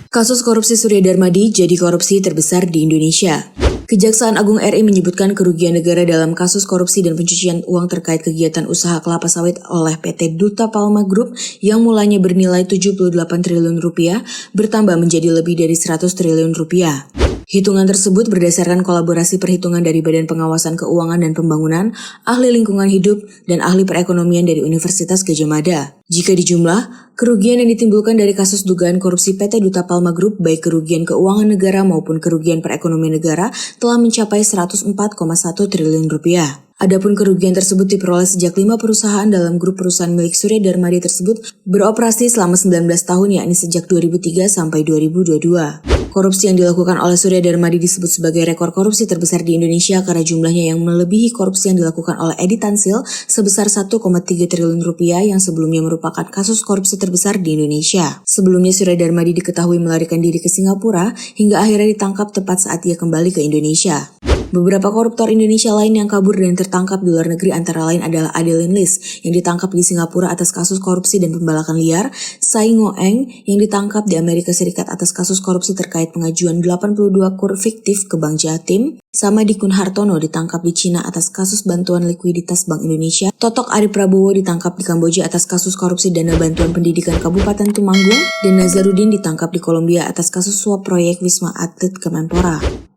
Kasus korupsi Surya Darmadi jadi korupsi terbesar di Indonesia. Kejaksaan Agung RI menyebutkan kerugian negara dalam kasus korupsi dan pencucian uang terkait kegiatan usaha kelapa sawit oleh PT Duta Palma Group yang mulanya bernilai 78 triliun rupiah bertambah menjadi lebih dari 100 triliun rupiah. Hitungan tersebut berdasarkan kolaborasi perhitungan dari Badan Pengawasan Keuangan dan Pembangunan, Ahli Lingkungan Hidup, dan Ahli Perekonomian dari Universitas Gadjah Mada. Jika dijumlah, kerugian yang ditimbulkan dari kasus dugaan korupsi PT Duta Palma Group baik kerugian keuangan negara maupun kerugian perekonomian negara telah mencapai 104,1 triliun rupiah. Adapun kerugian tersebut diperoleh sejak 5 perusahaan dalam grup perusahaan milik Surya Darmadi tersebut beroperasi selama 19 tahun yakni sejak 2003 sampai 2022. Korupsi yang dilakukan oleh Surya Darmadi disebut sebagai rekor korupsi terbesar di Indonesia karena jumlahnya yang melebihi korupsi yang dilakukan oleh Edi Tansil sebesar 1,3 triliun rupiah yang sebelumnya merupakan kasus korupsi terbesar di Indonesia. Sebelumnya Surya Darmadi diketahui melarikan diri ke Singapura hingga akhirnya ditangkap tepat saat ia kembali ke Indonesia. Beberapa koruptor Indonesia lain yang kabur dan tertangkap di luar negeri antara lain adalah Adeline Lis yang ditangkap di Singapura atas kasus korupsi dan pembalakan liar, Tsai Ngo-eng yang ditangkap di Amerika Serikat atas kasus korupsi terkait pengajuan 82 kur fiktif ke Bank Jatim, Samadikun Hartono ditangkap di Cina atas kasus bantuan likuiditas Bank Indonesia, Totok Ari Prabowo ditangkap di Kamboja atas kasus korupsi dana bantuan pendidikan Kabupaten Tumanggung, dan Nazarudin ditangkap di Kolombia atas kasus suap proyek Wisma Atlet Kemenpora.